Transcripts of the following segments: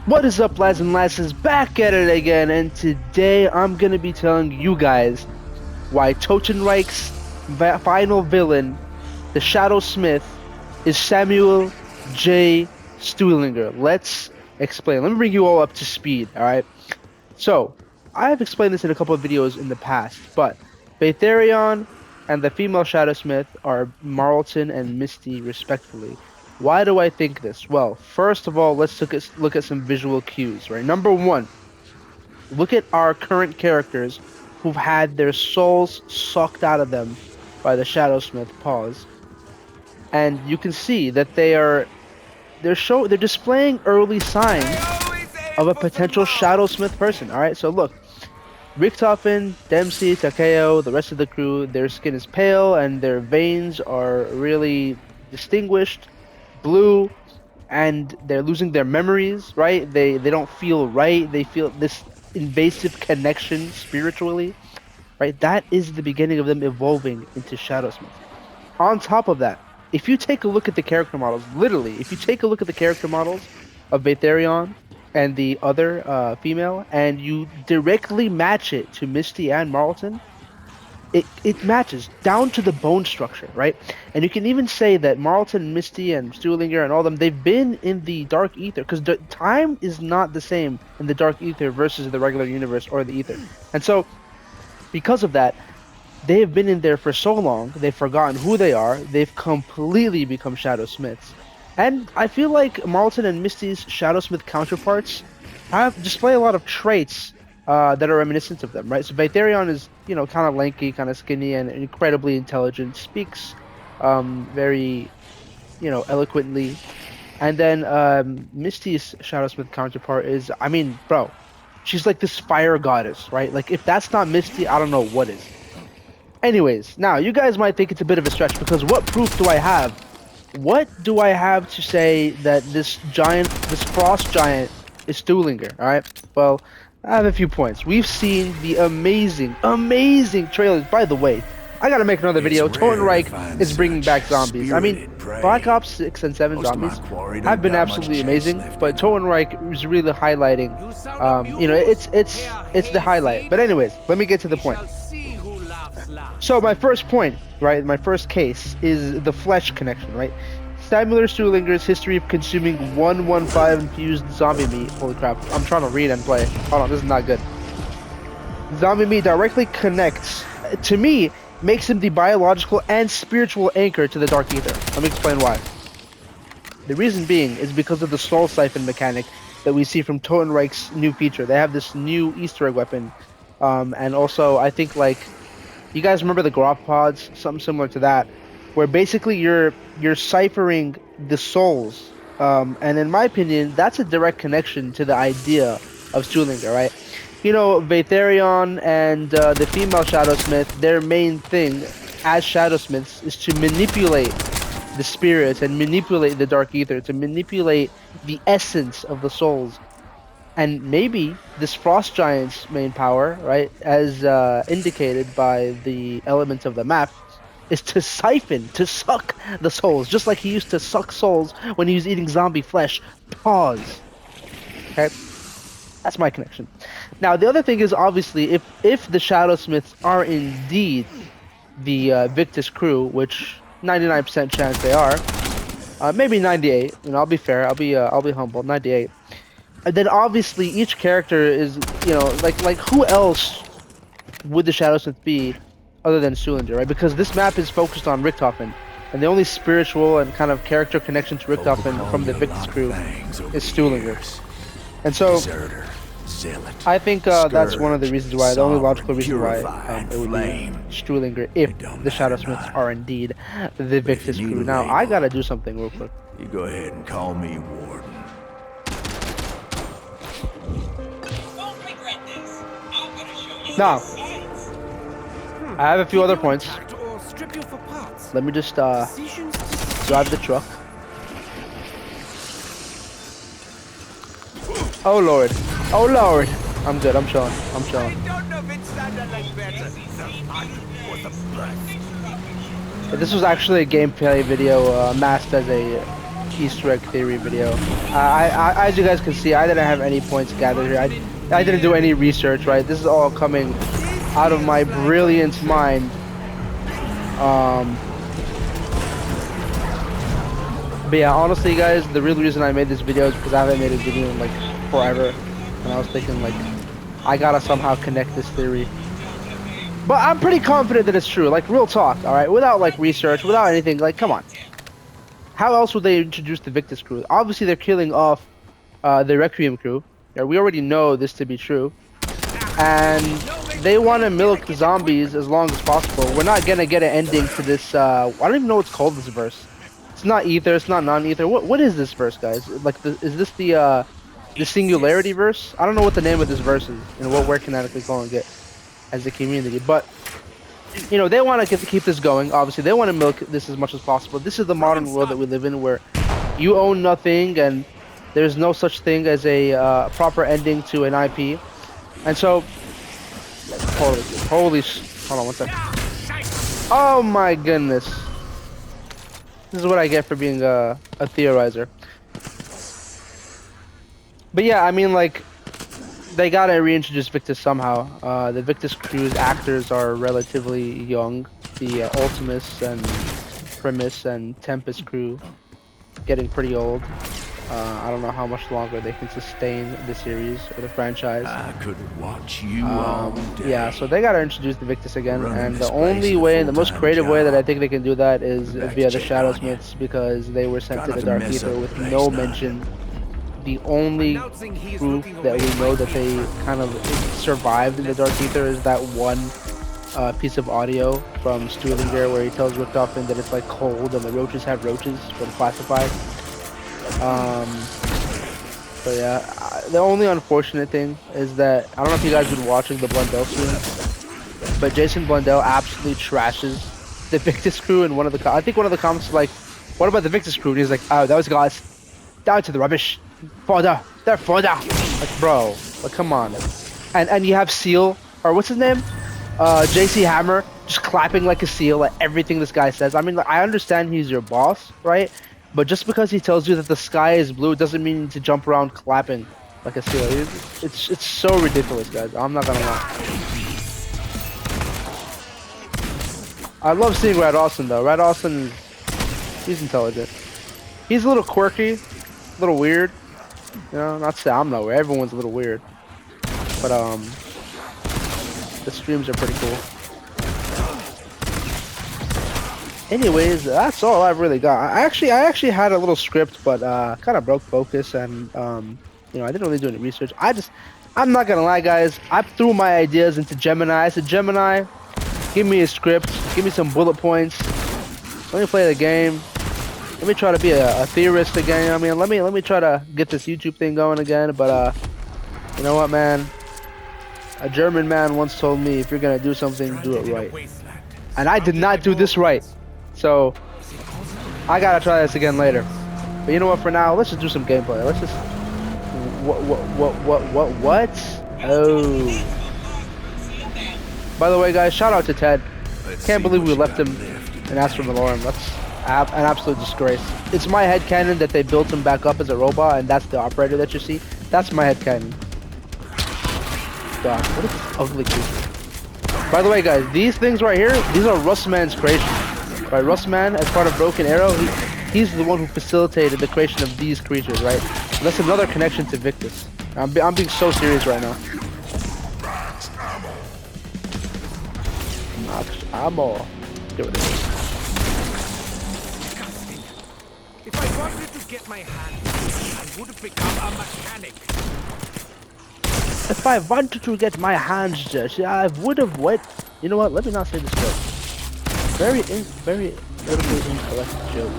What is up, lads and lasses? Back at it again, and today I'm gonna be telling you guys why Totenreich's final villain, the Shadow Smith, is Samuel J. Stuhlinger. Let's explain. Let me bring you all up to speed, alright? So, I have explained this in a couple of videos in the past, but Vatherion and the female Shadow Smith are Marlton and Misty, respectively. Why do I think this? Well, first of all, let's look at some visual cues, right? Number one, look at our current characters who've had their souls sucked out of them by the Shadowsmith. Pause. And you can see that they're displaying early signs of a potential Shadowsmith person. All right, so look, Richtofen, Dempsey, Takeo, the rest of the crew, their skin is pale and their veins are really distinguished, blue, and they're losing their memories, right? They don't feel right. They feel this invasive connection spiritually, right? That is the beginning of them evolving into Shadowsmith. On top of that, if you take a look at the character models, literally, if you take a look at the character models of Vatherion and the other female, and you directly match it to Misty and Marlton, it matches down to the bone structure, right? And you can even say that Marlton, Misty, and Stuhlinger and all of them, they've been in the Dark Ether, because time is not the same in the Dark Ether versus the regular universe or the Ether. And so, because of that, they have been in there for so long, they've forgotten who they are, they've completely become Shadow Smiths. And I feel like Marlton and Misty's Shadowsmith counterparts display a lot of traits that are reminiscent of them, right? So Vatherion is, kind of lanky, kind of skinny, and incredibly intelligent, speaks very, eloquently. And then Misty's Shadowsmith counterpart is, I mean, bro, she's like this fire goddess, right? Like, if that's not Misty, I don't know what is. Anyways, now, you guys might think it's a bit of a stretch, because what proof do I have? What do I have to say that this frost giant is Stuhlinger, alright? Well, I have a few points. We've seen the amazing, amazing trailers. By the way, I gotta make another video. Totenreich is bringing back zombies. I mean, Black Ops 6 and 7 zombies have been absolutely amazing, but Totenreich is really highlighting, it's the highlight. But anyways, let me get to the point. So my first point, right, my first case is the flesh connection, right? Samuel Stuhlinger's history of consuming 115 infused zombie meat. Holy crap, I'm trying to read and play. Hold on, this is not good. Zombie meat directly connects, to me, makes him the biological and spiritual anchor to the Dark Ether. Let me explain why. The reason being is because of the Soul Siphon mechanic that we see from Totenreich's new feature. They have this new Easter egg weapon, and also, I think, like, you guys remember the Grop pods? Something similar to that, where basically you're ciphering the souls, and in my opinion, that's a direct connection to the idea of Stuhlinger, right? Vatherion and the female Shadowsmith, their main thing as Shadowsmiths is to manipulate the spirits and manipulate the Dark Ether, to manipulate the essence of the souls. And maybe this frost giant's main power, right, as indicated by the elements of the map, is to siphon, to suck the souls, just like he used to suck souls when he was eating zombie flesh. Pause. Okay, that's my connection. Now, the other thing is, obviously, if the Shadowsmiths are indeed the Victis crew, which 99% chance they are, maybe 98. I'll be fair. I'll be humble. 98. And then obviously each character is, like who else would the Shadowsmith be other than Stuhlinger, right? Because this map is focused on Richtofen, and the only spiritual and kind of character connection to Richtofen from the Victis crew is Stuhlinger. And so, I think that's one of the reasons why, the only logical reason why it would be Stuhlinger if the Shadowsmiths are indeed the Victis crew. Now, I gotta do something real quick. You go ahead and call me Warden. Now, I have a few other points. Let me just drive the truck. Oh lord. Oh lord. I'm good. I'm chilling. I'm chilling. This was actually a gameplay video masked as a Easter egg theory video. As you guys can see, I didn't have any points gathered here. I didn't do any research, right? This is all coming out of my brilliant mind. But yeah, honestly, guys, the real reason I made this video is because I haven't made a video in like forever, and I was thinking like, I gotta somehow connect this theory. But I'm pretty confident that it's true. Like, real talk, all right? Without like research, without anything. Like, come on. How else would they introduce the Victis crew? Obviously, they're killing off the Requiem crew. Yeah, we already know this to be true. And they want to milk the zombies as long as possible. We're not gonna get an ending to this. I don't even know what's called this verse. It's not ether. It's not non-ether. What is this verse, guys? Like, is this the singularity verse? I don't know what the name of this verse is and what we're canonically calling it as a community. But you know, they want to keep this going. Obviously, they want to milk this as much as possible. This is the modern world that we live in, where you own nothing and there's no such thing as a proper ending to an IP. And so, hold on one second. Oh my goodness. This is what I get for being a theorizer. But yeah, I mean, like, they gotta reintroduce Victis somehow. The Victis crew's actors are relatively young. The Ultimus and Primus and Tempest crew getting pretty old. I don't know how much longer they can sustain the series or the franchise. I could watch you all day. Yeah, so they gotta introduce the Victis again, and the only way, the most creative way that I think they can do that is via the Shadowsmiths, because they were sent to the Dark Ether with no mention. The only proof that we know that they kind of survived in the Dark Ether is that one piece of audio from STUHLINGER'S where he tells Richtofen that it's like cold and the roaches have roaches from Classified. So yeah, the only unfortunate thing is that, I don't know if you guys have been watching the Blundell stream, but Jason Blundell absolutely trashes the Victis crew in one of the, I think one of the comments is like, what about the Victis crew? And he's like, oh, those guys, down to the rubbish. Fodder, they're fodder. Like, bro, like, come on. And you have Seal, or what's his name? JC Hammer, just clapping like a seal at everything this guy says. I mean, like, I understand he's your boss, right? But just because he tells you that the sky is blue doesn't mean you need to jump around clapping like a seal. It's so ridiculous, guys. I'm not gonna lie. I love seeing Red Austin though. Red Austin, he's intelligent. He's a little quirky, a little weird. You know, not to say I'm nowhere. Everyone's a little weird. But the streams are pretty cool. Anyways, that's all I've really got. I actually had a little script, but kind of broke focus, and you know, I didn't really do any research. I'm not gonna lie, guys. I threw my ideas into Gemini. I said, Gemini, give me a script, give me some bullet points. Let me play the game. Let me try to be a theorist again. I mean, let me try to get this YouTube thing going again. But you know what, man? A German man once told me, if you're gonna do something, do it right. And I did not do this right. So I gotta try this again later. But you know what? For now, let's just do some gameplay. Let's just what? Oh. By the way, guys, shout out to Ted. Can't believe we left him in Astro Malorum. That's an absolute disgrace. It's my headcanon that they built him back up as a robot, and that's the operator that you see. That's my headcanon. God, what is this ugly creature? By the way, guys, these things right here, these are Russman's creations. Right, Russman, as part of Broken Arrow, he's the one who facilitated the creation of these creatures, right? So that's another connection to Victis. I'm being so serious right now. Max ammo. Get rid of this. If I wanted to get my hands, I would have become a mechanic. If I wanted to get my hands dirty, I would have what? You know what? Let me not say this joke. Very incorrect joke.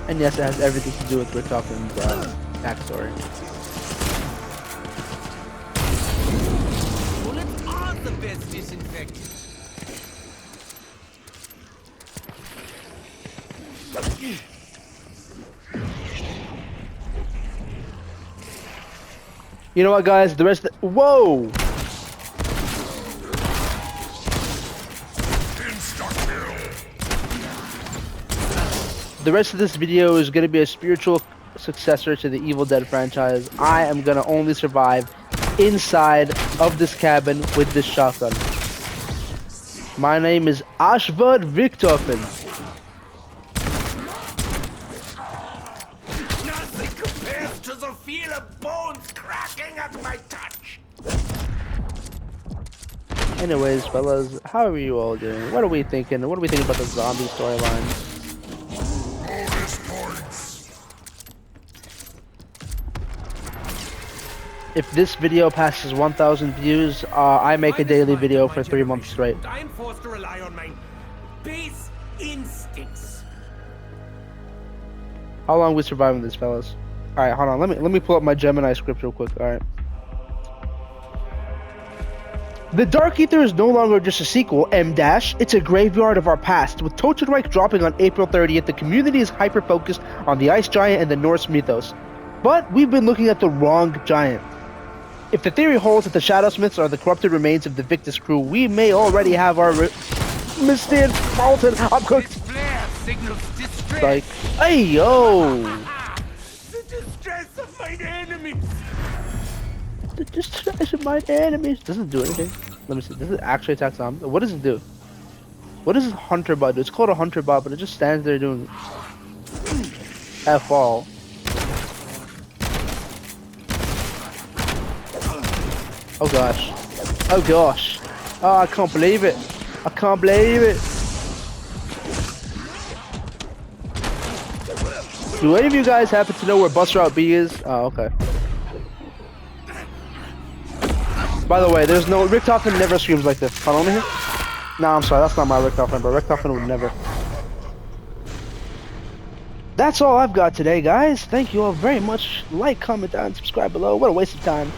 And yes, it has everything to do with Richtofen's backstory. Bullets are the best disinfectant. You know what, guys? The rest of the— whoa! Insta-kill. The rest of this video is going to be a spiritual successor to the Evil Dead franchise. I am going to only survive inside of this cabin with this shotgun. My name is Ambition Richtofen. Nothing compares to the feel of bones cracking at my touch. Anyways, fellas, how are you all doing? What are we thinking? What are we thinking about the zombie storyline? If this video passes 1,000 views, I make a daily video for 3 months straight. I am forced to rely on my base instincts. How long are we surviving this, fellas? All right, hold on. Let me pull up my Gemini script real quick. All right. The Dark Ether is no longer just a sequel, M-. It's a graveyard of our past. With Totenreich dropping on April 30th, the community is hyper-focused on the Ice Giant and the Norse mythos. But we've been looking at the wrong giant. If the theory holds that the Shadowsmiths are the corrupted remains of the Victis crew, we may already have our Mr. Mountain. I'm cooked. This flare signals distress. Like, hey yo! The distress of mine enemies. The distress of my enemies. Doesn't do anything. Let me see. Does it actually attack zombies? What does it do? What does this hunter bot do? It's called a hunter bot, but it just stands there doing F all. Oh gosh. Oh gosh. Oh, I can't believe it. I can't believe it. Do any of you guys happen to know where bus route B is? Oh, okay. By the way, there's no... Richtofen never screams like this. Hold on here. Nah, I'm sorry. That's not my Richtofen, but Richtofen would never. That's all I've got today, guys. Thank you all very much. Like, comment down, subscribe below. What a waste of time.